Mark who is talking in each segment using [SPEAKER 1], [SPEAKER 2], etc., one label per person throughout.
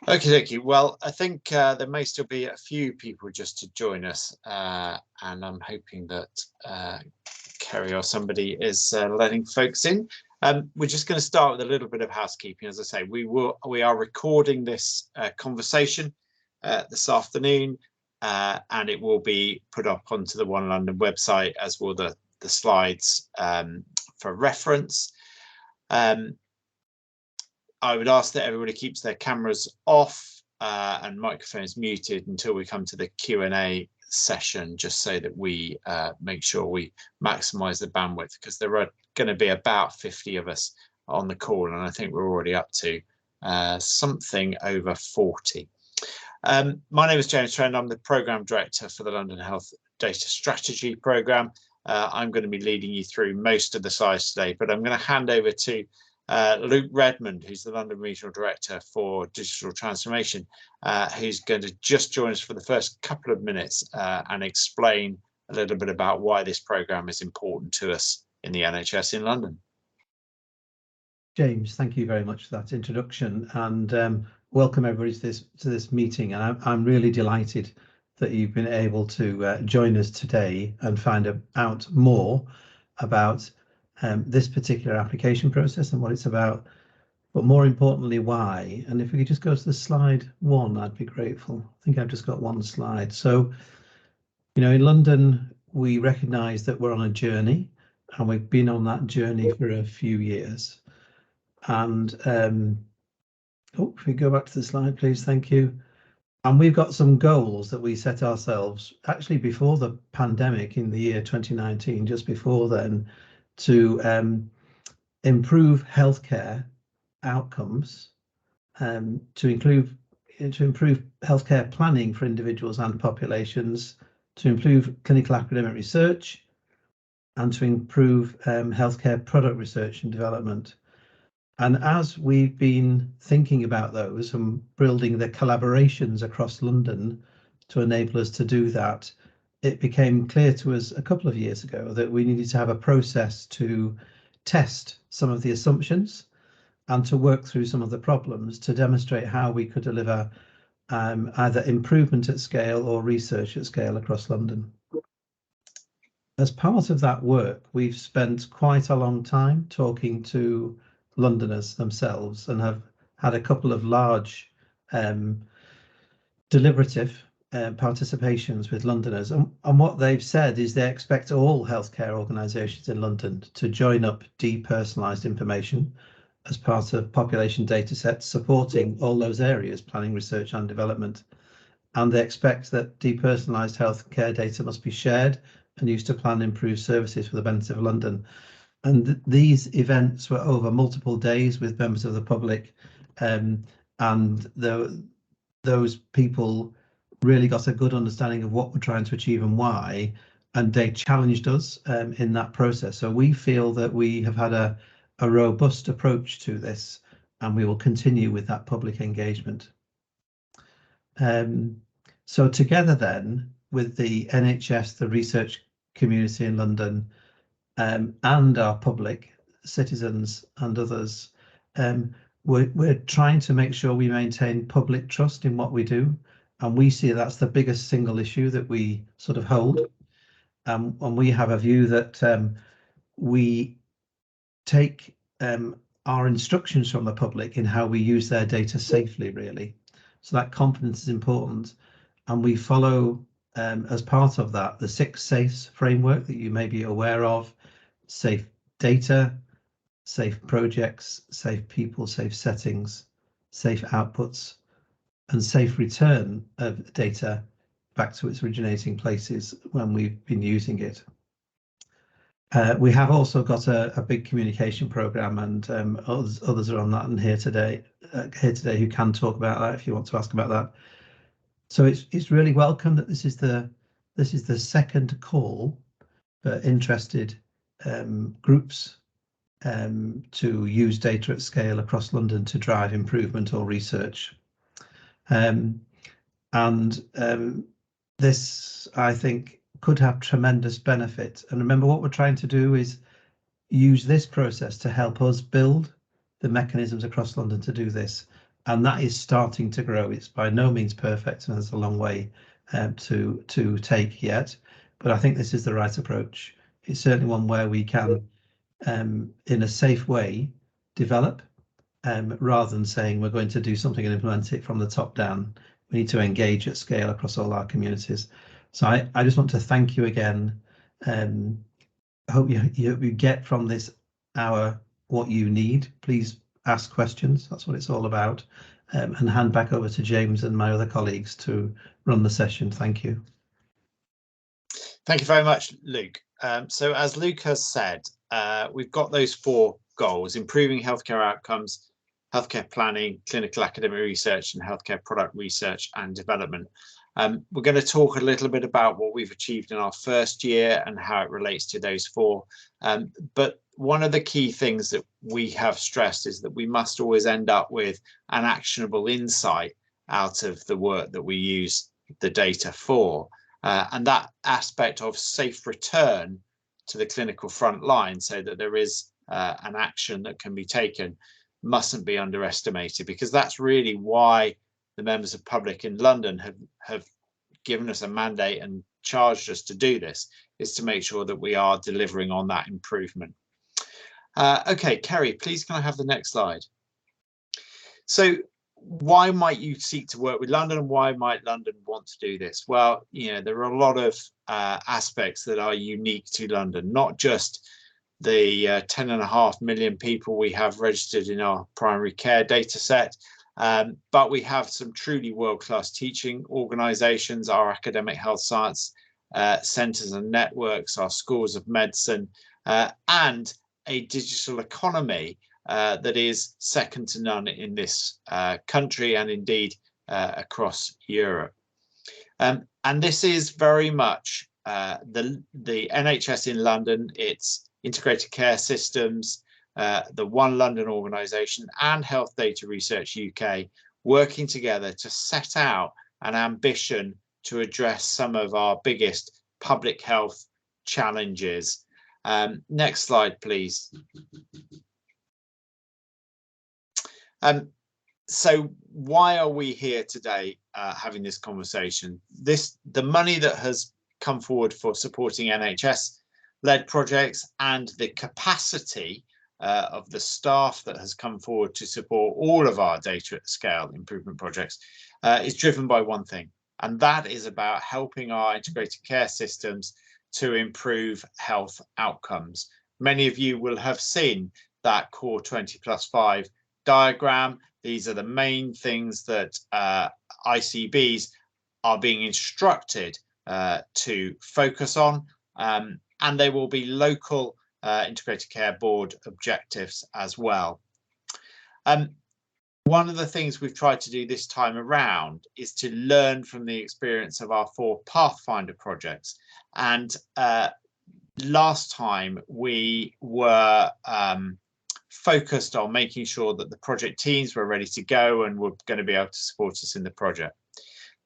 [SPEAKER 1] Okay. Well, I think there may still be a few people just to join us, and I'm hoping that Kerry or somebody is letting folks in. We're just going to start with a little bit of housekeeping. As I say, we are recording this conversation this afternoon, and it will be put up onto the One London website, as will the slides for reference. I would ask that everybody keeps their cameras off and microphones muted until we come to the Q&A session, just so that we make sure we maximize the bandwidth, because there are going to be about 50 of us on the call, and I think we're already up to something over 40. My name is James Trend. I'm the Programme Director for the London Health Data Strategy Programme. I'm going to be leading you through most of the slides today, but I'm going to hand over to Luke Redmond, who's the London Regional Director for Digital Transformation, who's going to just join us for the first couple of minutes and explain a little bit about why this programme is important to us in the NHS in London.
[SPEAKER 2] James, thank you very much for that introduction, and welcome everybody to this meeting. And I'm really delighted that you've been able to join us today and find out more about this particular application process and what it's about, but more importantly, why. And if we could just go to the slide 1, I'd be grateful. I think I've just got one slide. So, you know, in London, we recognise that we're on a journey, and we've been on that journey for a few years. And if we go back to the slide, please, thank you. And we've got some goals that we set ourselves actually before the pandemic in the year 2019, just before then, to improve healthcare outcomes, to improve healthcare planning for individuals and populations, to improve clinical academic research, and to improve healthcare product research and development. And as we've been thinking about those and building the collaborations across London to enable us to do that, it became clear to us a couple of years ago that we needed to have a process to test some of the assumptions and to work through some of the problems to demonstrate how we could deliver either improvement at scale or research at scale across London. As part of that work, we've spent quite a long time talking to Londoners themselves and have had a couple of large deliberative participations with Londoners, and what they've said is they expect all healthcare organisations in London to join up depersonalised information as part of population data sets supporting all those areas, planning, research and development. And they expect that depersonalised healthcare data must be shared and used to plan and improve services for the benefit of London. And these events were over multiple days with members of the public, and those people really got a good understanding of what we're trying to achieve and why, and they challenged us in that process. So we feel that we have had a robust approach to this, and we will continue with that public engagement. So together then with the NHS, the research community in London, and our public, citizens and others, we're trying to make sure we maintain public trust in what we do, and we see that's the biggest single issue that we sort of hold. And we have a view that we take our instructions from the public in how we use their data safely, really. So that confidence is important, and we follow as part of that the 6 SAFEs framework that you may be aware of: safe data, safe projects, safe people, safe settings, safe outputs, and safe return of data back to its originating places when we've been using it. We have also got a big communication programme, and others are on that and here today who can talk about that if you want to ask about that. So it's really welcome that this is the second call for interested groups to use data at scale across London to drive improvement or research. This, I think, could have tremendous benefit. And remember, what we're trying to do is use this process to help us build the mechanisms across London to do this. and that is starting to grow. It's by no means perfect, and there's a long way to take yet, but I think this is the right approach. It's certainly one where we can, in a safe way, develop, rather than saying we're going to do something and implement it from the top down. We need to engage at scale across all our communities. So I just want to thank you again. I hope you get from this hour what you need. Please ask questions. That's what it's all about. And hand back over to James and my other colleagues to run the session. Thank you.
[SPEAKER 1] Thank you very much, Luke. So as Luke has said, we've got those 4 goals: improving healthcare outcomes, healthcare planning, clinical academic research, and healthcare product research and development. We're going to talk a little bit about what we've achieved in our first year and how it relates to those 4. But one of the key things that we have stressed is that we must always end up with an actionable insight out of the work that we use the data for. And that aspect of safe return to the clinical front line, so that there is an action that can be taken, mustn't be underestimated, because that's really why the members of public in London have given us a mandate and charged us to do this, is to make sure that we are delivering on that improvement. Okay, Kerry, please can I have the next slide? So why might you seek to work with London, and why might London want to do this? Well, you know, there are a lot of aspects that are unique to London, not just the 10.5 million people we have registered in our primary care data set, but we have some truly world-class teaching organisations, our academic health science centres and networks, our schools of medicine, and a digital economy that is second to none in this country and indeed across Europe. And this is very much the NHS in London, its integrated care systems, the One London organisation and Health Data Research UK working together to set out an ambition to address some of our biggest public health challenges. Next slide, please. So why are we here today having this conversation? The money that has come forward for supporting NHS-led projects and the capacity of the staff that has come forward to support all of our data at scale improvement projects is driven by one thing, and that is about helping our integrated care systems to improve health outcomes. Many of you will have seen that Core 20+5 diagram. These are the main things that ICBs are being instructed to focus on, and they will be local integrated care board objectives as well. One of the things we've tried to do this time around is to learn from the experience of our 4 Pathfinder projects. And last time we were focused on making sure that the project teams were ready to go and were going to be able to support us in the project.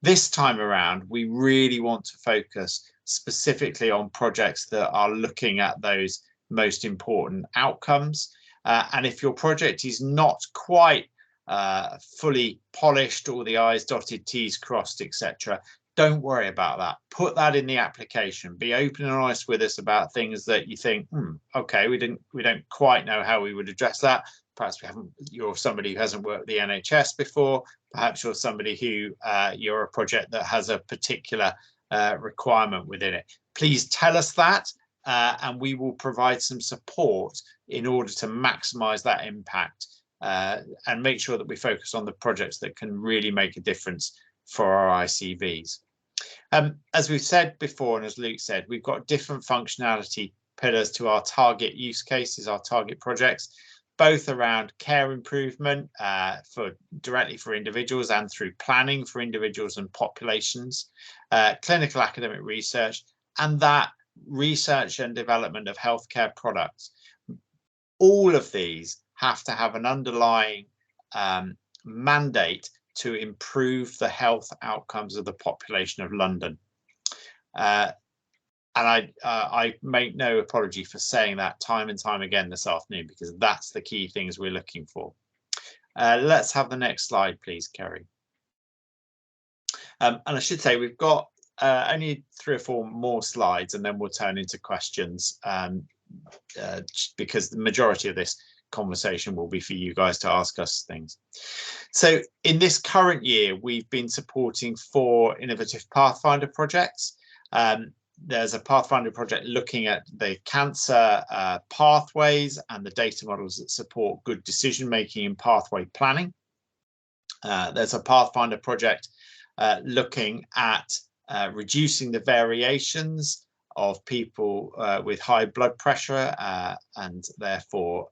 [SPEAKER 1] This time around, we really want to focus specifically on projects that are looking at those most important outcomes. And if your project is not quite fully polished, all the I's dotted, T's crossed, etc., don't worry about that. Put that in the application. Be open and honest with us about things that you think, okay, we don't quite know how we would address that. Perhaps you're somebody who hasn't worked with the NHS before. Perhaps you're somebody who you're a project that has a particular requirement within it. Please tell us that, and we will provide some support in order to maximize that impact and make sure that we focus on the projects that can really make a difference for our ICBs. As we've said before, and as Luke said, we've got different functionality pillars to our target use cases, our target projects, both around care improvement directly for individuals and through planning for individuals and populations, clinical academic research, and that research and development of healthcare products. All of these have to have an underlying mandate to improve the health outcomes of the population of London. And I make no apology for saying that time and time again this afternoon, because that's the key things we're looking for. Let's have the next slide, please, Kerry. And I should say we've got only 3 or 4 more slides, and then we'll turn into questions, because the majority of this conversation will be for you guys to ask us things. So in this current year, we've been supporting 4 innovative Pathfinder projects. There's a Pathfinder project looking at the cancer pathways and the data models that support good decision making and pathway planning. There's a Pathfinder project looking at reducing the variations of people with high blood pressure and therefore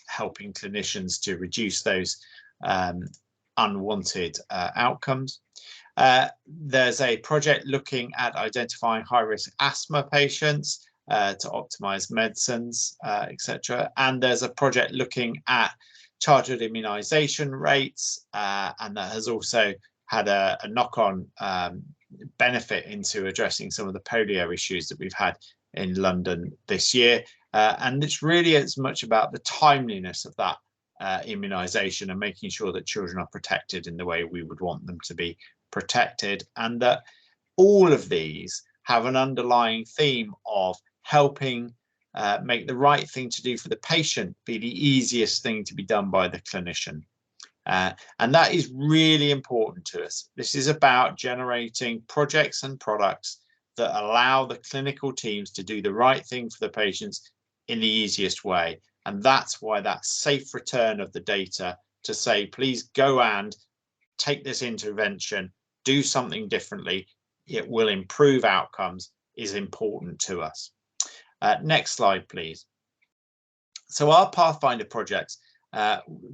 [SPEAKER 1] helping clinicians to reduce those unwanted outcomes. There's a project looking at identifying high-risk asthma patients to optimize medicines, etc. And there's a project looking at childhood immunization rates, and that has also had a knock-on benefit into addressing some of the polio issues that we've had in London this year. And it's really as much about the timeliness of that immunization and making sure that children are protected in the way we would want them to be protected, and that all of these have an underlying theme of helping make the right thing to do for the patient be the easiest thing to be done by the clinician. And that is really important to us. This is about generating projects and products that allow the clinical teams to do the right thing for the patients in the easiest way. And that's why that safe return of the data to say, please go and take this intervention, do something differently, it will improve outcomes, is important to us. Next slide, please. So our Pathfinder projects,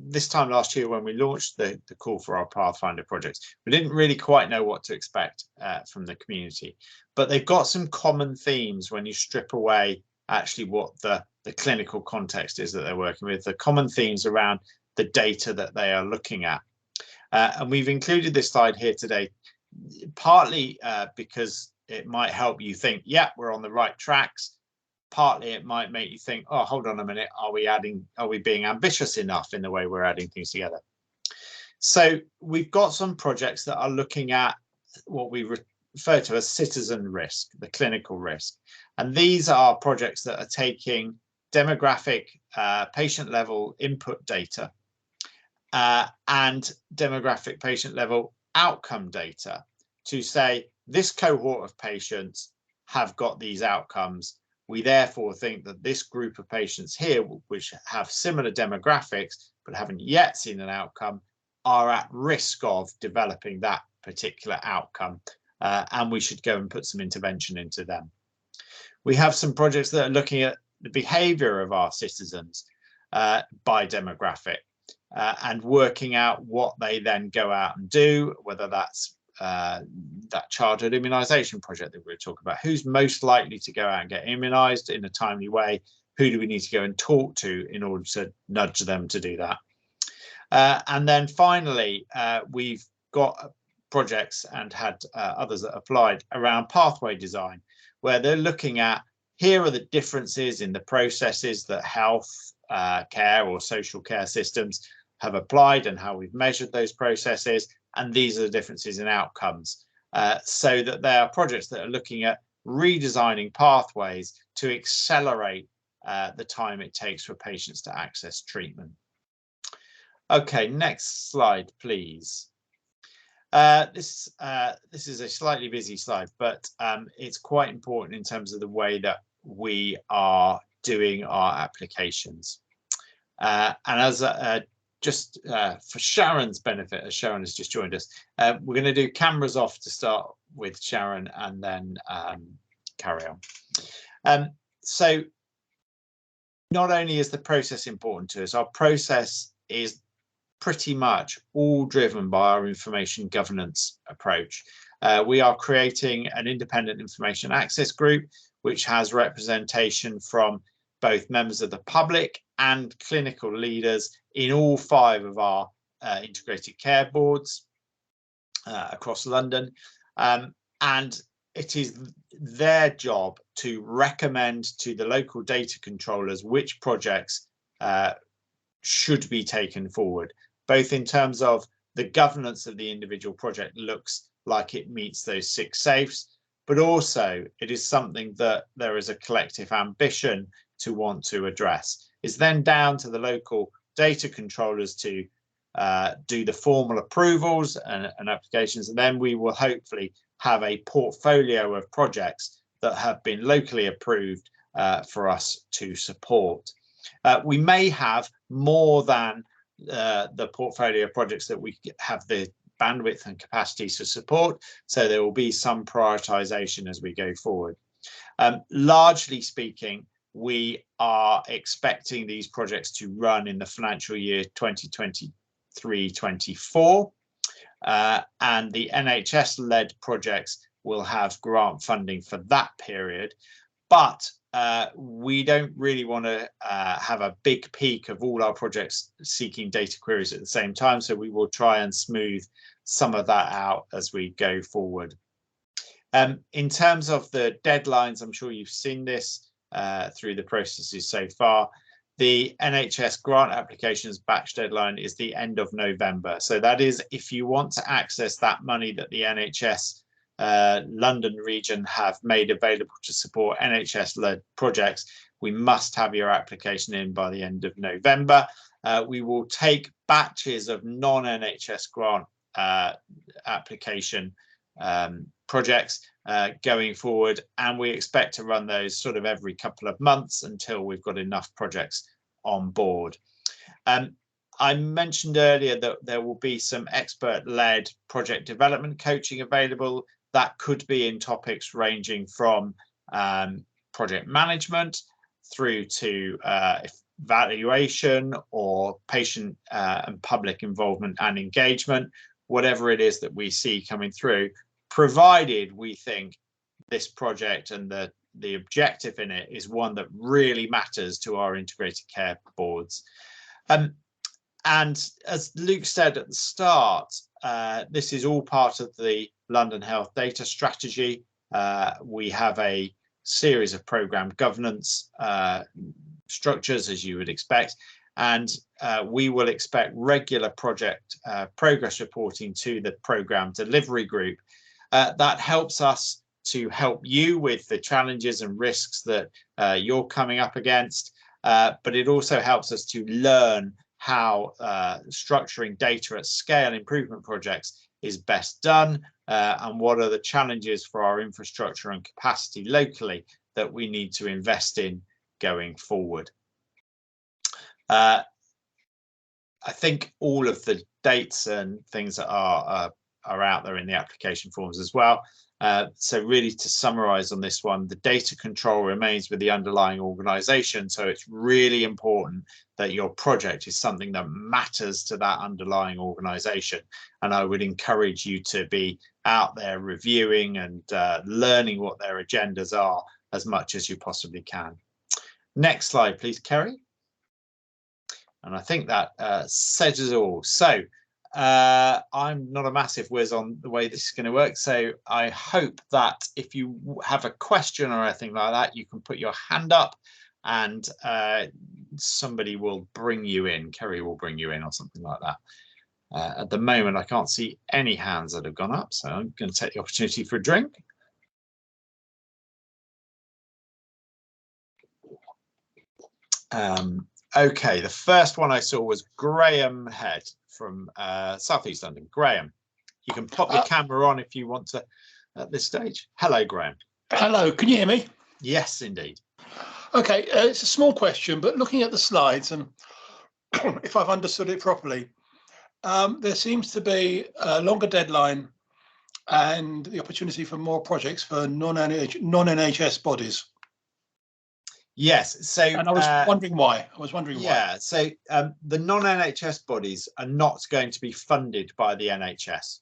[SPEAKER 1] this time last year when we launched the call for our Pathfinder projects, we didn't really quite know what to expect from the community, but they've got some common themes when you strip away actually what the clinical context is that they're working with, the common themes around the data that they are looking at. And we've included this slide here today, partly because it might help you think, yeah, we're on the right tracks. Partly it might make you think, oh, hold on a minute, are we being ambitious enough in the way we're adding things together? So we've got some projects that are looking at what we refer to as citizen risk, the clinical risk. And these are projects that are taking demographic patient level input data and demographic patient level outcome data to say this cohort of patients have got these outcomes. We therefore think that this group of patients here, which have similar demographics but haven't yet seen an outcome, are at risk of developing that particular outcome, and we should go and put some intervention into them. We have some projects that are looking at the behaviour of our citizens by demographic and working out what they then go out and do, whether that's that childhood immunization project that we were talking about. Who's most likely to go out and get immunized in a timely way? Who do we need to go and talk to in order to nudge them to do that? And then finally, we've got projects and had others that applied around pathway design, where they're looking at, here are the differences in the processes that health care or social care systems have applied and how we've measured those processes. And these are the differences in outcomes, so that there are projects that are looking at redesigning pathways to accelerate the time it takes for patients to access treatment. Okay, next slide, please. This is a slightly busy slide, but it's quite important in terms of the way that we are doing our applications. And as just for Sharon's benefit, as Sharon has just joined us, we're going to do cameras off to start with Sharon and then carry on. So not only is the process important to us, our process is pretty much all driven by our information governance approach. We are creating an independent information access group, which has representation from both members of the public and clinical leaders in all 5 of our integrated care boards across London. And it is their job to recommend to the local data controllers which projects should be taken forward, both in terms of the governance of the individual project looks like it meets those 6 safes, but also it is something that there is a collective ambition to want to address. It's then down to the local data controllers to do the formal approvals and applications, and then we will hopefully have a portfolio of projects that have been locally approved for us to support. We may have more than the portfolio of projects that we have the bandwidth and capacity to support, so there will be some prioritization as we go forward. Largely speaking, we are expecting these projects to run in the financial year 2023-24, and the NHS-led projects will have grant funding for that period, but we don't really want to have a big peak of all our projects seeking data queries at the same time, so we will try and smooth some of that out as we go forward. In terms of the deadlines, I'm sure you've seen this through the processes so far. The NHS grant applications batch deadline is the end of November. So that is, if you want to access that money that the NHS London region have made available to support NHS-led projects, we must have your application in by the end of November. We will take batches of non-NHS grant application projects going forward, and we expect to run those sort of every couple of months until we've got enough projects on board. I mentioned earlier that there will be some expert-led project development coaching available. That could be in topics ranging from project management through to valuation or patient and public involvement and engagement, whatever it is that we see coming through, provided we think this project and the objective in it is one that really matters to our integrated care boards. And as Luke said at the start, this is all part of the London Health Data Strategy. We have a series of programme governance structures, as you would expect, and we will expect regular project progress reporting to the programme delivery group. That helps us to help you with the challenges and risks that you're coming up against, but it also helps us to learn how structuring data at scale improvement projects is best done, and what are the challenges for our infrastructure and capacity locally that we need to invest in going forward. I think all of the dates and things that are out there in the application forms as well. So really, to summarize on this one, the data control remains with the underlying organization. So it's really important that your project is something that matters to that underlying organization. And I would encourage you to be out there reviewing and learning what their agendas are as much as you possibly can. Next slide, please, Kerry. And I think that says it all. So I'm not a massive whiz on the way this is going to work, so I hope that if you have a question or anything like that, you can put your hand up and somebody will bring you in. Kerry will bring you in or something like that. At the moment, I can't see any hands that have gone up, so I'm going to take the opportunity for a drink. Okay, the first one I saw was Graham Head from South East London. Graham, you can pop your camera on if you want to at this stage. Hello, Graham.
[SPEAKER 3] Hello, can you hear me?
[SPEAKER 1] Yes, indeed.
[SPEAKER 3] Okay, it's a small question, but looking at the slides, and if I've understood it properly, there seems to be a longer deadline and the opportunity for more projects for non-NHS bodies.
[SPEAKER 1] Yes, so
[SPEAKER 3] and I was wondering why.
[SPEAKER 1] Yeah, so the non-NHS bodies are not going to be funded by the NHS.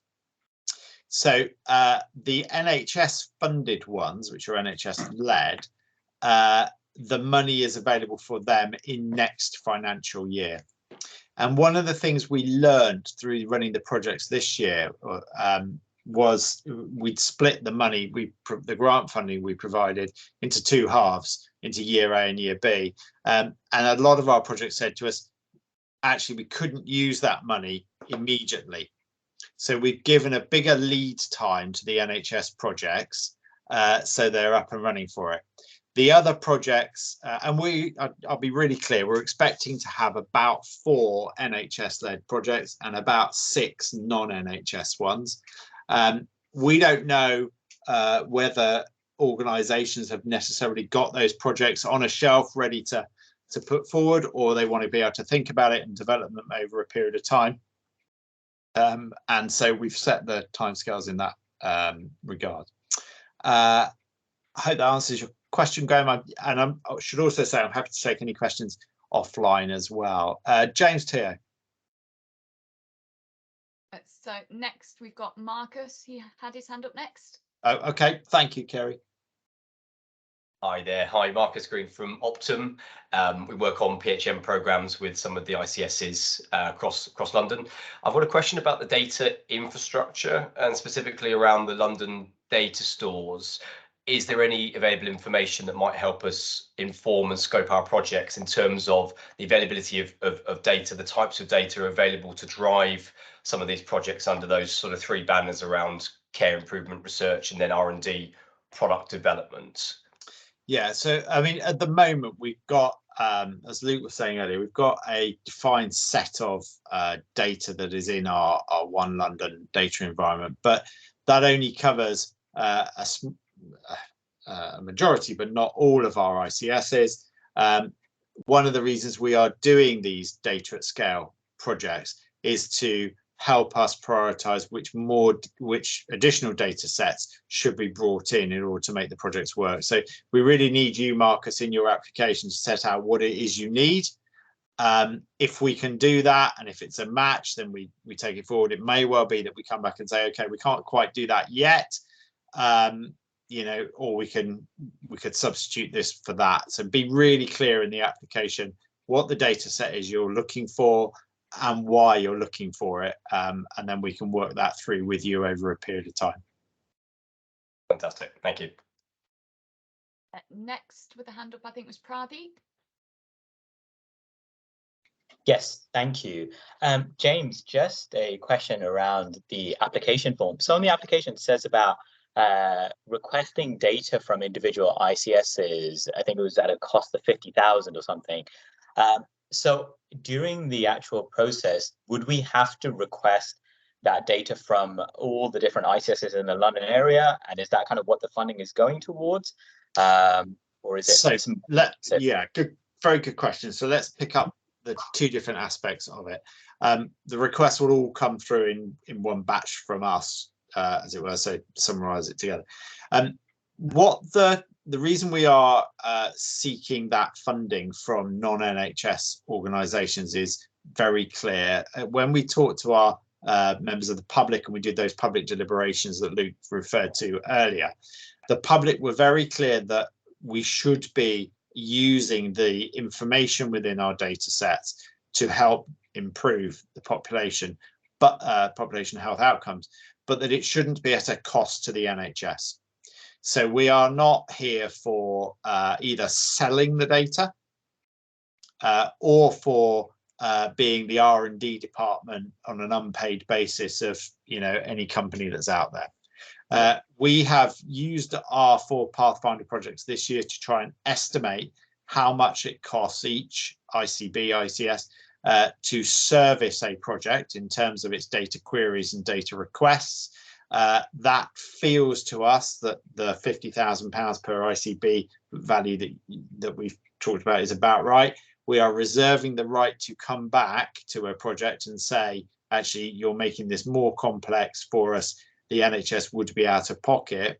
[SPEAKER 1] So the NHS funded ones, which are NHS led, the money is available for them in next financial year. And one of the things we learned through running the projects this year was we'd split the money, the grant funding we provided into 2 halves, into year A and year B. And a lot of our projects said to us, actually we couldn't use that money immediately. So we've given a bigger lead time to the NHS projects, so they're up and running for it. The other projects, and I'll be really clear, we're expecting to have about 4 NHS-led projects and about 6 non-NHS ones. We don't know whether organisations have necessarily got those projects on a shelf ready to put forward, or they want to be able to think about it and develop them over a period of time. And so we've set the timescales in that regard. I hope that answers your question, Graham. And I should also say I'm happy to take any questions offline as well. James Teo.
[SPEAKER 4] So next we've got Marcus. He had his hand up next.
[SPEAKER 1] Oh, okay. Thank you, Kerry.
[SPEAKER 5] Hi there. Hi, Marcus Green from Optum. We work on PHM programs with some of the ICSs across London. I've got a question about the data infrastructure and specifically around the London data stores. Is there any available information that might help us inform and scope our projects in terms of the availability of data, the types of data available to drive some of these projects under those sort of 3 banners around care improvement, research, and then R&D product development?
[SPEAKER 1] Yeah, so I mean, at the moment, we've got, as Luke was saying earlier, we've got a defined set of data that is in our One London data environment, but that only covers a majority, but not all of our ICSs. One of the reasons we are doing these data at scale projects is to help us prioritize which additional data sets should be brought in order to make the projects work. So we really need you, Marcus, in your application to set out what it is you need. If we can do that, and if it's a match, then we take it forward. It may well be that we come back and say, okay, we can't quite do that yet, you know, or we could substitute this for that. So be really clear in the application what the data set is you're looking for and why you're looking for it, and then we can work that through with you over a period of time.
[SPEAKER 5] Fantastic, thank you.
[SPEAKER 4] Next with the hand up, I think was Pradeep.
[SPEAKER 6] Yes, thank you. James, just a question around the application form. So on the application, it says about requesting data from individual ICSs. I think it was at a cost of 50,000 or something. So during the actual process, would we have to request that data from all the different ICSs in the London area? And is that kind of what the funding is going towards? Or is it?
[SPEAKER 1] So yeah, very good question. So let's pick up the 2 different aspects of it. The requests will all come through in one batch from us, as it were, so summarize it together. What the reason we are seeking that funding from non-NHS organisations is very clear. When we talk to our members of the public, and we did those public deliberations that Luke referred to earlier, the public were very clear that we should be using the information within our data sets to help improve the population health outcomes, but that it shouldn't be at a cost to the NHS. So we are not here for either selling the data or for being the R&D department on an unpaid basis of, you know, any company that's out there. We have used our 4 Pathfinder projects this year to try and estimate how much it costs each ICB, ICS to service a project in terms of its data queries and data requests. That feels to us that the £50,000 per ICB value that we've talked about is about right. We are reserving the right to come back to a project and say, actually, you're making this more complex for us. The NHS would be out of pocket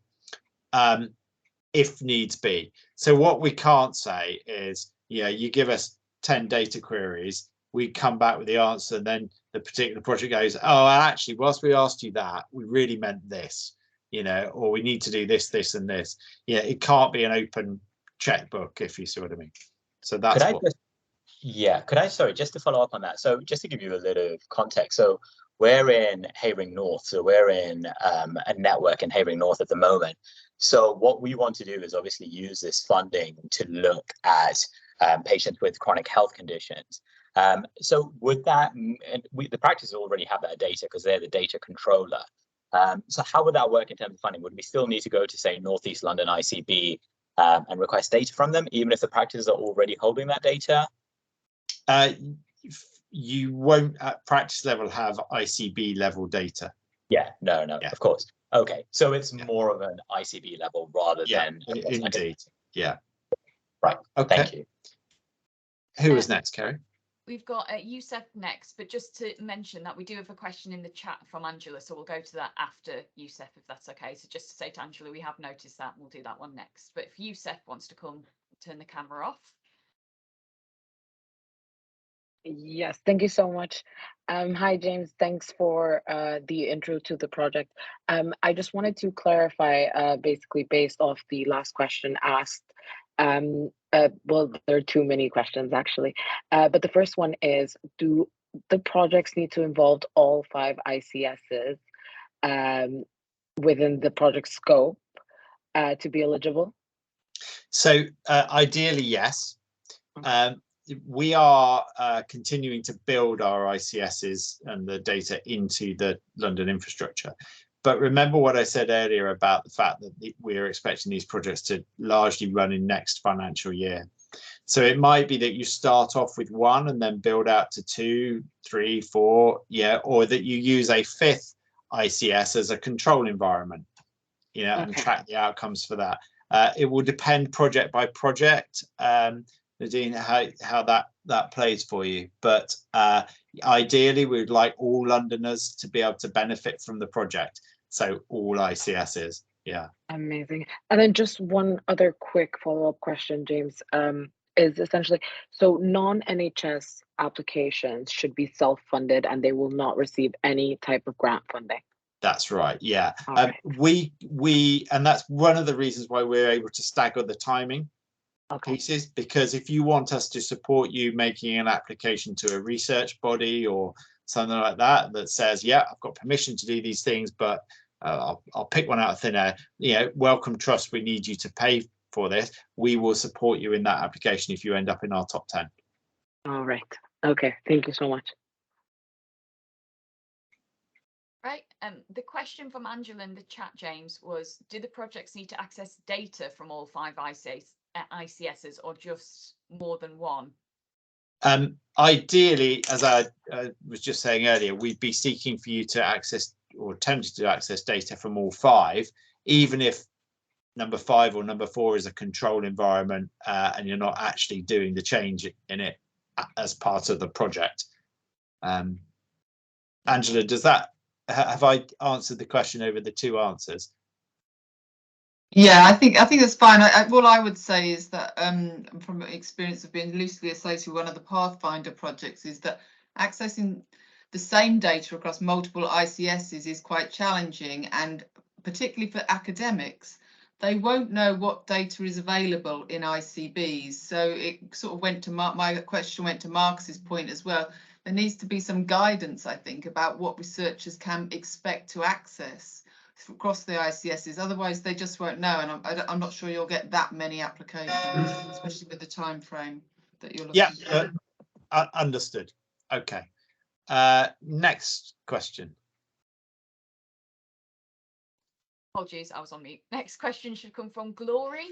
[SPEAKER 1] if needs be. So what we can't say is, yeah, you give us 10 data queries, we come back with the answer, and then the particular project goes, oh, actually, whilst we asked you that, we really meant this, you know, or we need to do this, this, and this. Yeah, it can't be an open checkbook, if you see what I mean. So that's
[SPEAKER 6] sorry, just to follow up on that. So just to give you a little context. So we're in Havering North. So we're in a network in Havering North at the moment. So what we want to do is obviously use this funding to look at patients with chronic health conditions. So would that, the practices already have that data because they're the data controller. So how would that work in terms of funding? Would we still need to go to, say, Northeast London ICB and request data from them, even if the practices are already holding that data?
[SPEAKER 1] You won't at practice level have ICB level data.
[SPEAKER 6] Yeah, no,
[SPEAKER 1] Yeah.
[SPEAKER 6] of course. Okay, so it's
[SPEAKER 1] Yeah.
[SPEAKER 6] more of an ICB level rather than
[SPEAKER 1] indeed. Yeah.
[SPEAKER 6] Right.
[SPEAKER 1] Okay.
[SPEAKER 6] Thank you.
[SPEAKER 1] Who is next, Kerry?
[SPEAKER 4] We've got Youssef next, but just to mention that we do have a question in the chat from Angela, so we'll go to that after Youssef, if that's okay. So just to say to Angela, we have noticed that, and we'll do that one next. But if Youssef wants to come, turn the camera off.
[SPEAKER 7] Yes, thank you so much. Hi, James. Thanks for the intro to the project. I just wanted to clarify, basically based off the last question asked. Well, there are too many questions actually, but the first one is: do the projects need to involve all 5 ICSs within the project scope to be eligible?
[SPEAKER 1] So ideally, yes. We are continuing to build our ICSs and the data into the London infrastructure. But remember what I said earlier about the fact that we're expecting these projects to largely run in next financial year. So it might be that you start off with 1 and then build out to 2, 3, 4, or that you use a 5th ICS as a control environment, and track the outcomes for that. It will depend project by project, Nadine, how that plays for you. But ideally, we'd like all Londoners to be able to benefit from the project. So all ICSs, yeah.
[SPEAKER 7] Amazing. And then just one other quick follow-up question, James, is essentially, so non-NHS applications should be self-funded and they will not receive any type of grant funding.
[SPEAKER 1] That's right, yeah.
[SPEAKER 7] Right.
[SPEAKER 1] And that's one of the reasons why we're able to stagger the timing pieces, because if you want us to support you making an application to a research body or something like that that says, yeah, I've got permission to do these things, but I'll pick one out of thin air, Wellcome Trust, we need you to pay for this, we will support you in that application if you end up in our top 10.
[SPEAKER 7] All right. Okay, thank you so much.
[SPEAKER 4] Right. The question from Angela in the chat, James, was: do the projects need to access data from all 5 ICSs or just more than 1?
[SPEAKER 1] Ideally, as I was just saying earlier, we'd be seeking for you to access or attempting to access data from all 5, even if number 5 or number 4 is a control environment and you're not actually doing the change in it as part of the project. Angela, have I answered the question over the 2 answers?
[SPEAKER 8] Yeah, I think that's fine. All I would say is that from experience of being loosely associated with one of the Pathfinder projects is that accessing the same data across multiple ICSs is quite challenging, and particularly for academics, they won't know what data is available in ICBs. So it sort of went to my question went to Marcus's point as well. There needs to be some guidance, I think, about what researchers can expect to access across the ICSs. Otherwise, they just won't know, and I'm not sure you'll get that many applications, especially with the time frame that you're looking at.
[SPEAKER 1] Yeah, understood. Okay. Next question.
[SPEAKER 4] Apologies, I was on mute. Next question should come from Glory.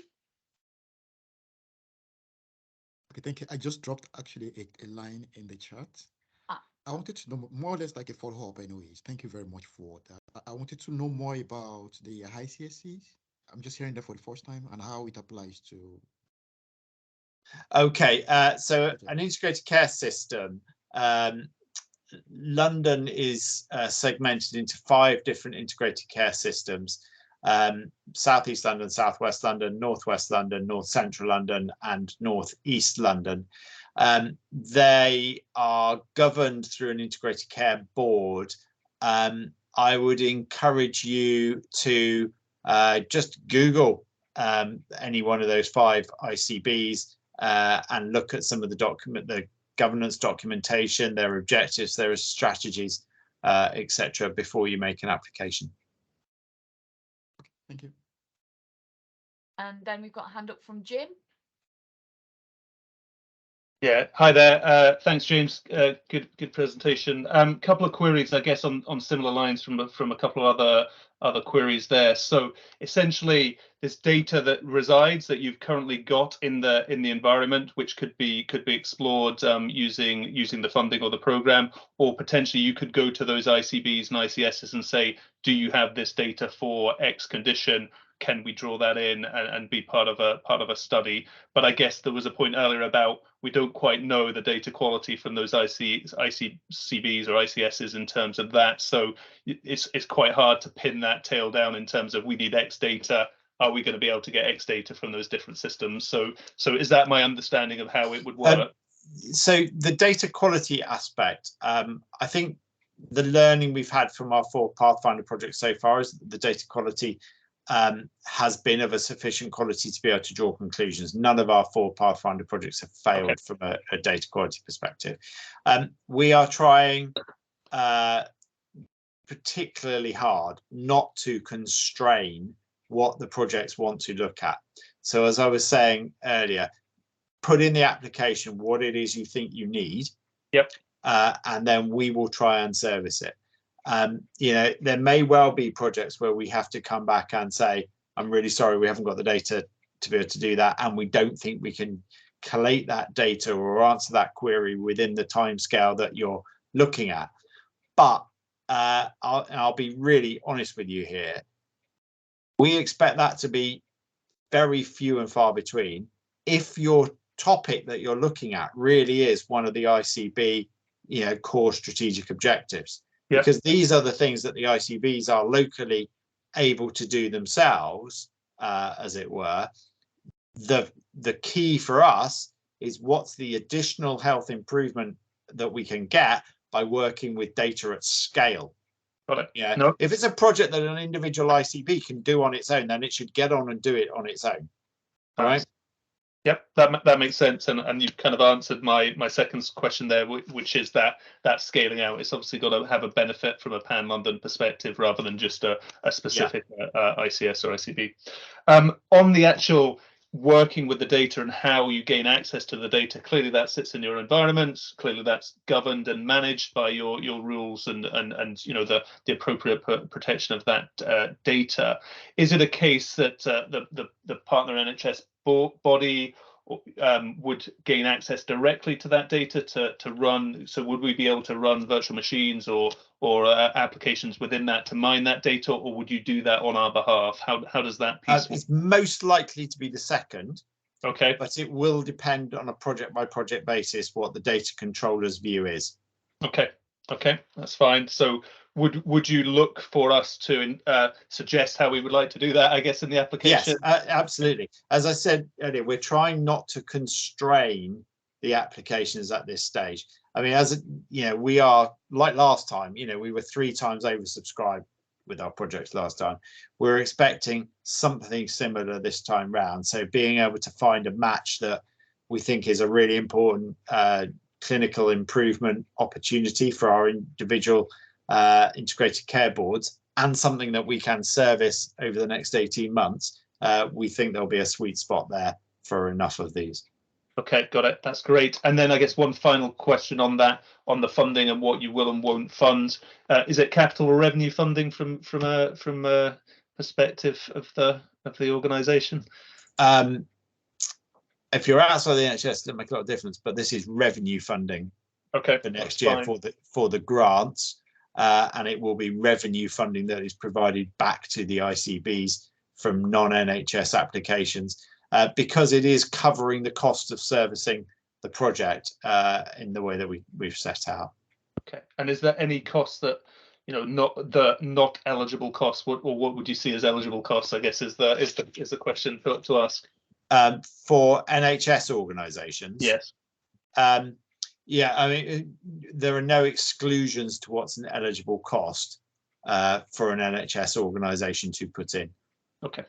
[SPEAKER 9] Okay, thank you. I just dropped actually a line in the chat. I wanted to know more or less like a follow-up anyways. Thank you very much for that. I wanted to know more about the ICSCs. I'm just hearing that for the first time and how it applies to.
[SPEAKER 1] Okay, so an integrated care system. London is segmented into 5 different integrated care systems. South East London, South West London, North West London, North Central London and North East London. They are governed through an integrated care board. I would encourage you to just Google any one of those 5 ICBs and look at some of the governance documentation, their objectives, their strategies, etc., before you make an application.
[SPEAKER 9] Thank you.
[SPEAKER 4] And then we've got a hand up from Jim.
[SPEAKER 10] Yeah, hi there. Thanks, James. Good presentation. Couple of queries, I guess, on similar lines from a couple of other queries there. So essentially, this data that resides that you've currently got in the environment, which could be explored using the funding or the program, or potentially you could go to those ICBs and ICSs and say, do you have this data for X condition? Can we draw that in and be part of a study? But I guess there was a point earlier about we don't quite know the data quality from those ICCBs or ICSs in terms of that. So it's quite hard to pin that tail down in terms of we need X data. Are we going to be able to get X data from those different systems? So is that my understanding of how it would work?
[SPEAKER 1] So the data quality aspect, I think the learning we've had from our 4 Pathfinder projects so far is the data quality has been of a sufficient quality to be able to draw conclusions. None of our 4 Pathfinder projects have failed from a data quality perspective. We are trying particularly hard not to constrain what the projects want to look at. So as I was saying earlier, put in the application what it is you think you need.
[SPEAKER 10] Yep.
[SPEAKER 1] And then we will try and service it. You know, there may well be projects where we have to come back and say, I'm really sorry, we haven't got the data to be able to do that, and we don't think we can collate that data or answer that query within the timescale that you're looking at. But I'll be really honest with you here. We expect that to be very few and far between. If your topic that you're looking at really is one of the ICB, you know, core strategic objectives. Yep. Because these are the things that the ICBs are locally able to do themselves, as it were. The key for us is what's the additional health improvement that we can get by working with data at scale.
[SPEAKER 10] Got it.
[SPEAKER 1] Yeah. No. If it's a project that an individual ICB can do on its own, then it should get on and do it on its own. All right.
[SPEAKER 10] Yep, that makes sense, and you've kind of answered my second question there, which is that scaling out. It's obviously got to have a benefit from a Pan London perspective rather than just a specific ICS or ICB. On the actual working with the data and how you gain access to the data, clearly that sits in your environment. Clearly that's governed and managed by your rules and you know the appropriate protection of that data. Is it a case that the partner NHS body would gain access directly to that data to run? So would we be able to run virtual machines or applications within that to mine that data, or would you do that on our behalf? How does that piece work?
[SPEAKER 1] It's most likely to be the second.
[SPEAKER 10] Okay.
[SPEAKER 1] But it will depend on a project by project basis what the data controller's view is.
[SPEAKER 10] Okay, that's fine. So would you look for us to suggest how we would like to do that, I guess, in the application?
[SPEAKER 1] Yes, absolutely. As I said earlier, we're trying not to constrain the applications at this stage. I mean, as you know, we are like last time, you know, we were 3 times oversubscribed with our projects last time. We're expecting something similar this time round. So being able to find a match that we think is a really important clinical improvement opportunity for our individual integrated care boards and something that we can service over the next 18 months, we think there'll be a sweet spot there for enough of these.
[SPEAKER 10] Okay, got it. That's great. And then I guess one final question on that, on the funding and what you will and won't fund. Is it capital or revenue funding from a perspective of the organisation?
[SPEAKER 1] If you're outside the NHS, it doesn't make a lot of difference, but this is revenue funding for next year for the grants, and it will be revenue funding that is provided back to the ICBs from non-NHS applications, because it is covering the cost of servicing the project in the way that we've set out.
[SPEAKER 10] Okay, and is there any cost that, you know, not eligible costs, or what would you see as eligible costs, I guess is the question to ask.
[SPEAKER 1] For NHS organisations?
[SPEAKER 10] Yes.
[SPEAKER 1] Yeah, I mean, there are no exclusions to what's an eligible cost for an NHS organisation to put in.
[SPEAKER 10] Okay,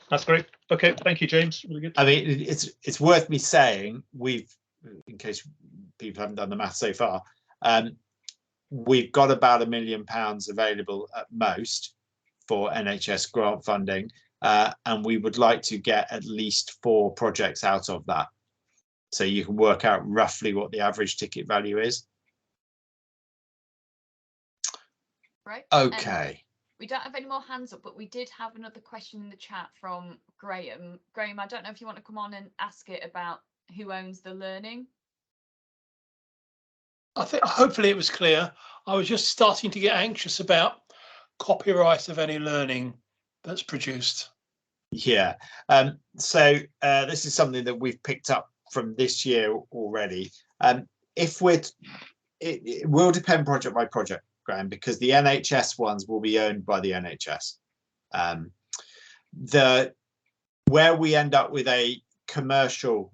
[SPEAKER 10] that's great. Okay, thank you, James. Really good.
[SPEAKER 1] I mean, it's worth me saying, in case people haven't done the math so far, we've got about £1 million available at most for NHS grant funding. And we would like to get at least 4 projects out of that. So you can work out roughly what the average ticket value is.
[SPEAKER 4] Right.
[SPEAKER 1] Okay.
[SPEAKER 4] We don't have any more hands up, but we did have another question in the chat from Graham. Graham, I don't know if you want to come on and ask it about who owns the learning.
[SPEAKER 3] I think hopefully it was clear. I was just starting to get anxious about copyright of any learning that's produced.
[SPEAKER 1] Yeah. So this is something that we've picked up from this year already. If it will depend project by project, Graham, because the NHS ones will be owned by the NHS. Where we end up with a commercial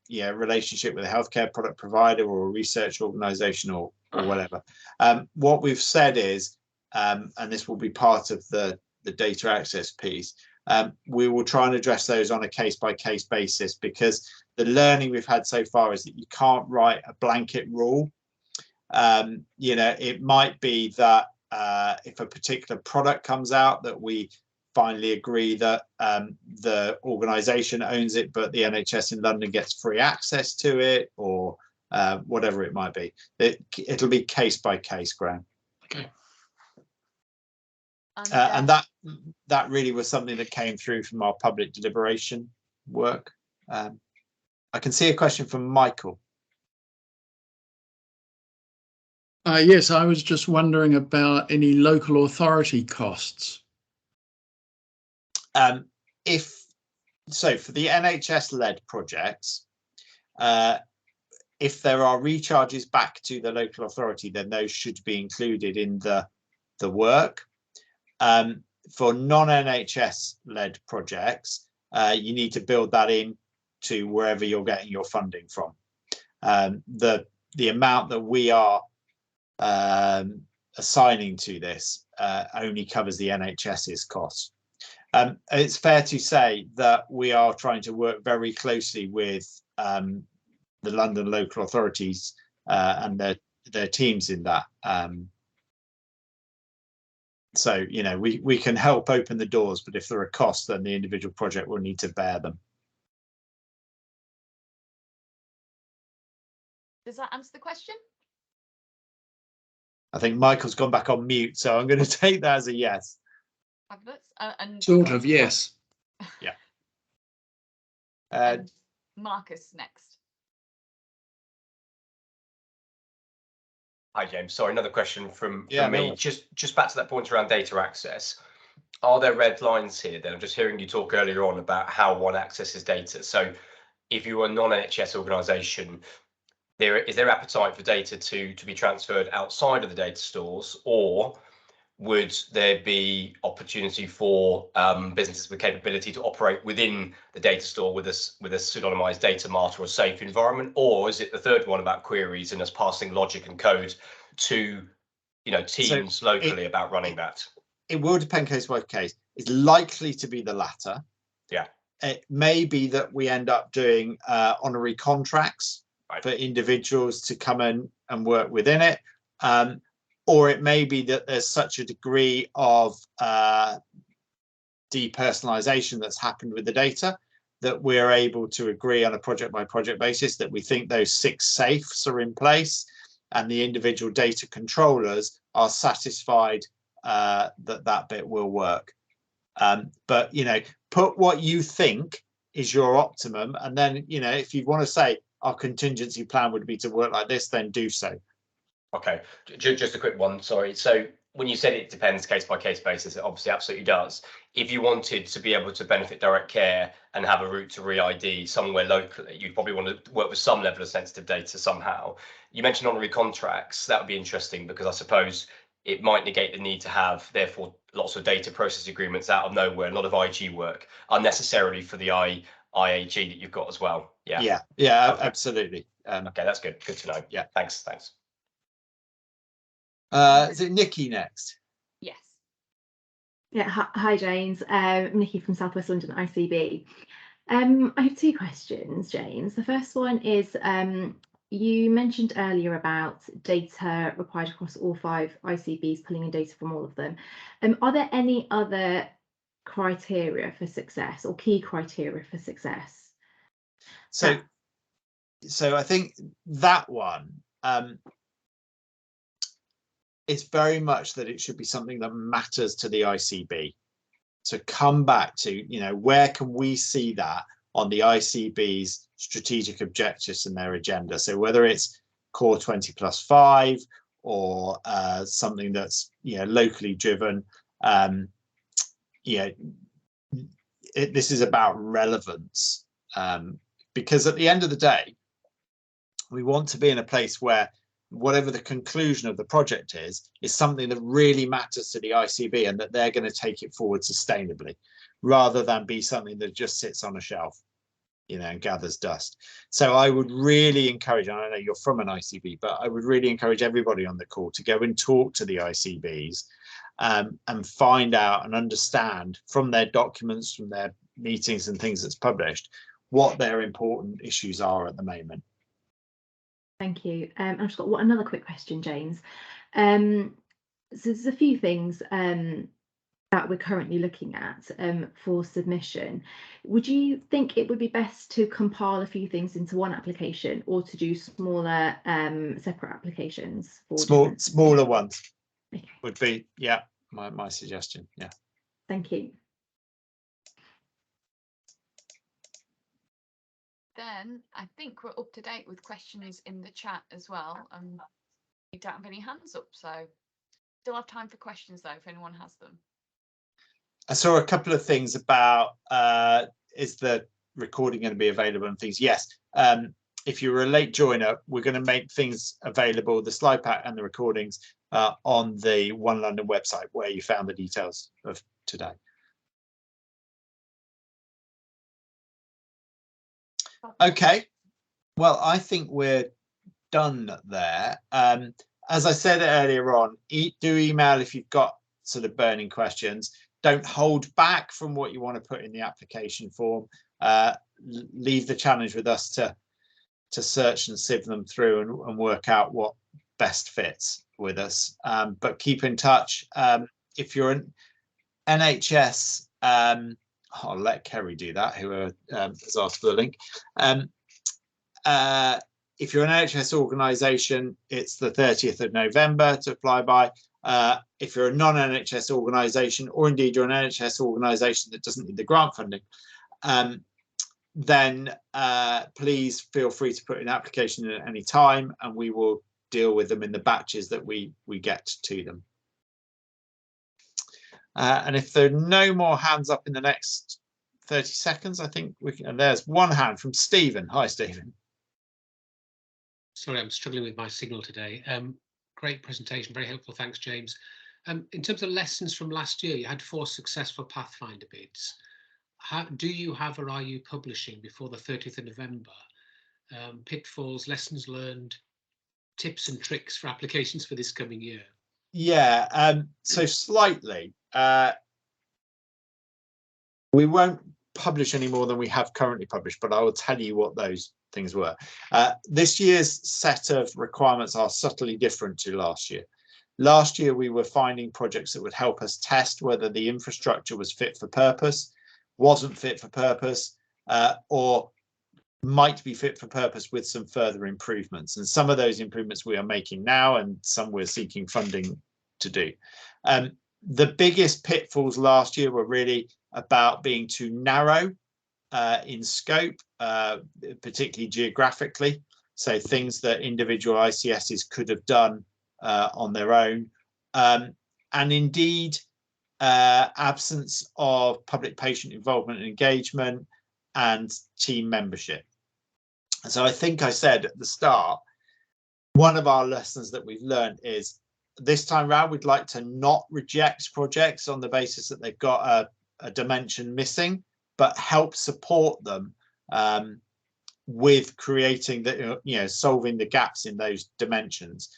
[SPEAKER 1] relationship with a healthcare product provider or a research organization or whatever, what we've said is, and this will be part of the data access piece, we will try and address those on a case-by-case basis, because the learning we've had so far is that you can't write a blanket rule. It might be that if a particular product comes out, that we finally agree that the organisation owns it, but the NHS in London gets free access to it, or whatever it might be. It'll be case by case, Graham.
[SPEAKER 3] Okay.
[SPEAKER 1] And that really was something that came through from our public deliberation work. I can see a question from Michael.
[SPEAKER 11] Yes, I was just wondering about any local authority costs.
[SPEAKER 1] For the NHS-led projects, if there are recharges back to the local authority, then those should be included in the work. For non-NHS-led projects, you need to build that in to wherever you're getting your funding from. The amount that we are assigning to this only covers the NHS's costs. It's fair to say that we are trying to work very closely with the London local authorities and their teams in that. So, we can help open the doors, but if there are costs, then the individual project will need to bear them.
[SPEAKER 4] Does that answer the question?
[SPEAKER 1] I think Michael's gone back on mute, so I'm going to take that as a yes.
[SPEAKER 4] And
[SPEAKER 11] sort of, yes.
[SPEAKER 1] Yeah.
[SPEAKER 4] And Marcus next.
[SPEAKER 5] Hi, James. Sorry, another question from
[SPEAKER 1] me.
[SPEAKER 5] No. Just back to that point around data access. Are there red lines here then? I'm just hearing you talk earlier on about how one accesses data. So if you're a non-NHS organisation, is there appetite for data to be transferred outside of the data stores, or would there be opportunity for businesses with capability to operate within the data store with a pseudonymized data mart or a safe environment? Or is it the third one about queries and us passing logic and code to teams locally about running that?
[SPEAKER 1] It will depend case by case. It's likely to be the latter.
[SPEAKER 5] Yeah.
[SPEAKER 1] It may be that we end up doing honorary contracts for individuals to come in and work within it. Or it may be that there's such a degree of depersonalization that's happened with the data that we're able to agree on a project by project basis that we think those 6 safes are in place and the individual data controllers are satisfied that bit will work. But, put what you think is your optimum. And then, if you want to say our contingency plan would be to work like this, then do so.
[SPEAKER 5] Okay, just a quick one, sorry. So when you said it depends case by case basis, it obviously absolutely does. If you wanted to be able to benefit direct care and have a route to re-ID somewhere locally, you'd probably want to work with some level of sensitive data somehow. You mentioned honorary contracts. That would be interesting because I suppose it might negate the need to have, therefore, lots of data process agreements out of nowhere, a lot of IG work unnecessarily for the IAG that you've got as well. Yeah,
[SPEAKER 1] okay. Absolutely.
[SPEAKER 5] Okay, that's good to know.
[SPEAKER 1] Yeah,
[SPEAKER 5] thanks.
[SPEAKER 1] Is it Nikki next?
[SPEAKER 4] Yes.
[SPEAKER 12] Yeah, hi James. Nikki from South West London ICB. I have 2 questions, James. The first one is you mentioned earlier about data required across all 5 ICBs, pulling in data from all of them. Are there any other criteria for success or key criteria for success?
[SPEAKER 1] So so I think that one, it's very much that it should be something that matters to the ICB. So come back to, you know, where can we see that on the ICB's strategic objectives and their agenda? So whether it's Core 20+5 or something that's, you know, locally driven, you know, this is about relevance, because at the end of the day, we want to be in a place where whatever the conclusion of the project is something that really matters to the ICB and that they're going to take it forward sustainably, rather than be something that just sits on a shelf, you know, and gathers dust. So I would really encourage, and I know you're from an ICB, but I would really encourage everybody on the call to go and talk to the ICBs and find out and understand from their documents, from their meetings and things that's published, what their important issues are at the moment.
[SPEAKER 12] Thank you. I've just got another quick question, James. So there's a few things that we're currently looking at for submission. Would you think it would be best to compile a few things into one application, or to do smaller separate applications? For
[SPEAKER 1] Smaller ones
[SPEAKER 12] okay.
[SPEAKER 1] Would be, yeah, my suggestion. Yeah.
[SPEAKER 12] Thank you.
[SPEAKER 4] Then I think we're up to date with questions in the chat as well. We don't have any hands up, so still have time for questions though, if anyone has them.
[SPEAKER 1] I saw a couple of things about is the recording going to be available and things. Yes, if you're a late joiner, we're going to make things available, the slide pack and the recordings, on the One London website where you found the details of today. Okay, well, I think we're done there. As I said earlier on, do email if you've got sort of burning questions. Don't hold back from what you want to put in the application form. Leave the challenge with us to search and sieve them through and work out what best fits with us. But keep in touch. If you're an NHS, I'll let Kerry do that, who has asked for the link. If you're an NHS organisation, it's the 30th of November to apply by. If you're a non-NHS organisation, or indeed you're an NHS organisation that doesn't need the grant funding, then please feel free to put an application in at any time, and we will deal with them in the batches that we get to them. And if there are no more hands up in the next 30 seconds, I think we can. And there's one hand from Stephen. Hi, Stephen.
[SPEAKER 13] Sorry, I'm struggling with my signal today. Great presentation, very helpful. Thanks, James. In terms of lessons from last year, you had 4 successful Pathfinder bids. Do you have, or are you publishing before the 30th of November, pitfalls, lessons learned, tips and tricks for applications for this coming year?
[SPEAKER 1] Yeah, so slightly. We won't publish any more than we have currently published, but I will tell you what those things were. This year's set of requirements are subtly different to last year. Last year, we were finding projects that would help us test whether the infrastructure was fit for purpose, wasn't fit for purpose, or might be fit for purpose with some further improvements. And some of those improvements we are making now, and some we're seeking funding to do. The biggest pitfalls last year were really about being too narrow in scope, particularly geographically. So things that individual ICSs could have done on their own. And indeed, absence of public patient involvement and engagement and team membership. So I think I said at the start, one of our lessons that we've learned is this time round, we'd like to not reject projects on the basis that they've got a dimension missing, but help support them with creating the, solving the gaps in those dimensions.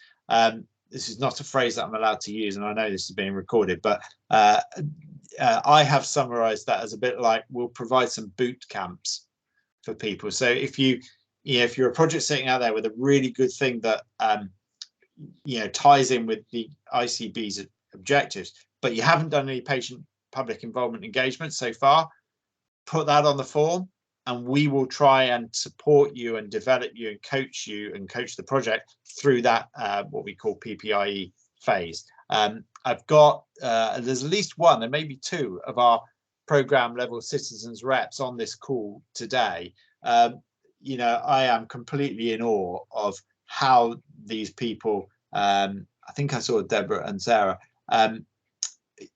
[SPEAKER 1] This is not a phrase that I'm allowed to use, and I know this is being recorded, but I have summarized that as a bit like we'll provide some boot camps for people. So if you're a project sitting out there with a really good thing that ties in with the ICB's objectives, but you haven't done any patient public involvement engagement so far, put that on the form. and we will try and support you and develop you and coach the project through that what we call PPIE phase. I've got there's at least one, there may be two of our program level citizens reps on this call today. You know, I am completely in awe of how these people, I think I saw Deborah and Sarah,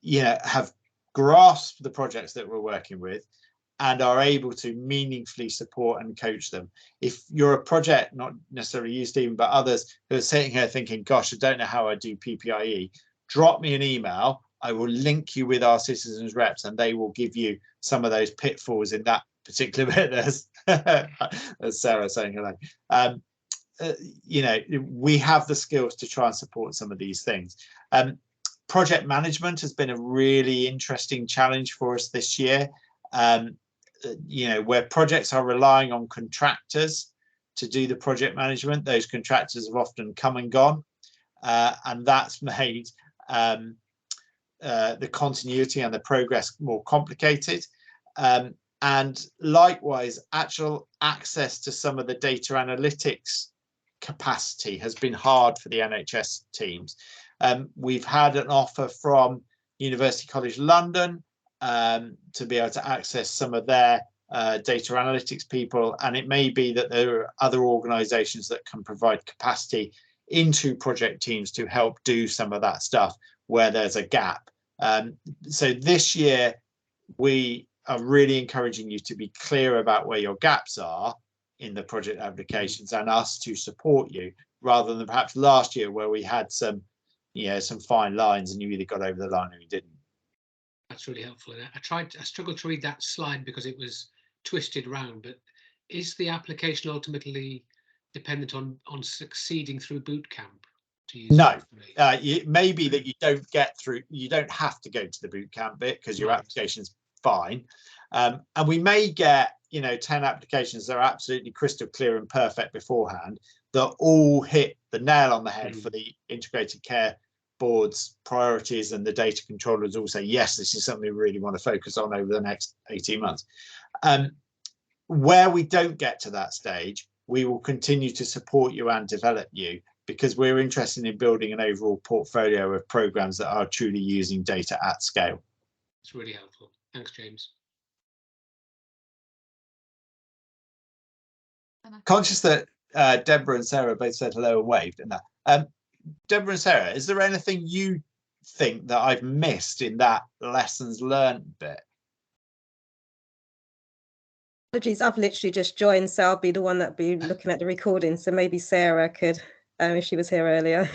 [SPEAKER 1] you know, have grasped the projects that we're working with and are able to meaningfully support and coach them. If you're a project, not necessarily you, Stephen, but others who are sitting here thinking, gosh, I don't know how I do PPIE, drop me an email. I will link you with our citizens reps and they will give you some of those pitfalls in that particular bit. As Sarah saying hello. You know, we have the skills to try and support some of these things. Project management has been a really interesting challenge for us this year. You know, where projects are relying on contractors to do the project management, those contractors have often come and gone, and that's made the continuity and the progress more complicated. And likewise, actual access to some of the data analytics capacity has been hard for the NHS teams. We've had an offer from University College London to be able to access some of their data analytics people, and it may be that there are other organisations that can provide capacity into project teams to help do some of that stuff where there's a gap. So this year we are really encouraging you to be clear about where your gaps are in the project applications and us to support you, rather than perhaps last year where we had some, you know, some fine lines and you either got over the line or you didn't.
[SPEAKER 13] That's really helpful. I struggled to read that slide because it was twisted round, but is the application ultimately dependent on succeeding through boot camp?
[SPEAKER 1] No, it may be that you don't get through, you don't have to go to the boot camp bit because your application's fine. And we may get, you know, 10 applications that are absolutely crystal clear and perfect beforehand that all hit the nail on the head for the integrated care board's priorities, and the data controllers all say, yes, this is something we really want to focus on over the next 18 months. Where we don't get to that stage, we will continue to support you and develop you, because we're interested in building an overall portfolio of programs that are truly using data at scale.
[SPEAKER 13] It's really helpful. Thanks, James.
[SPEAKER 1] Conscious that Deborah and Sarah both said hello and waved, and that. Deborah and Sarah, is there anything you think that I've missed in that lessons learned bit?
[SPEAKER 14] Apologies, I've literally just joined, so I'll be the one that'll be looking at the recording. So maybe Sarah could, if she was here earlier.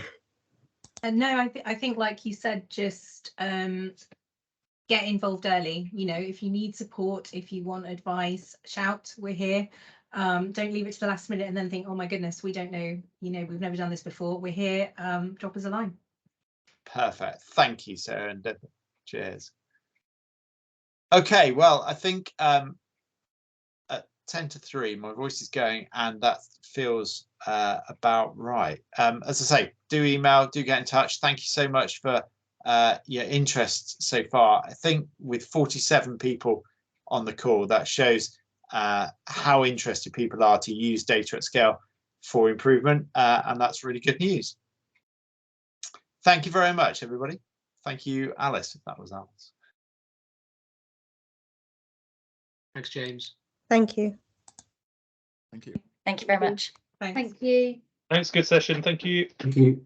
[SPEAKER 15] No, I think like you said, just get involved early. You know, if you need support, if you want advice, shout, we're here. Don't leave it to the last minute and then think, oh my goodness, we don't know, you know, we've never done this before. We're here. Drop us a line.
[SPEAKER 1] Perfect. Thank you, Sarah and Deborah. Cheers. Okay, well, I think at 10 to 3, my voice is going, and that feels about right. As I say, do email, do get in touch. Thank you so much for your interest so far. I think with 47 people on the call, that shows how interested people are to use data at scale for improvement, and that's really good news. Thank you very much, everybody. Thank you, Alice, if that was Alice.
[SPEAKER 13] Thanks, James.
[SPEAKER 14] Thank you.
[SPEAKER 9] Thank you.
[SPEAKER 16] Thank you very much.
[SPEAKER 12] Thank you.
[SPEAKER 10] Thanks, good session. Thank you.
[SPEAKER 2] Thank you.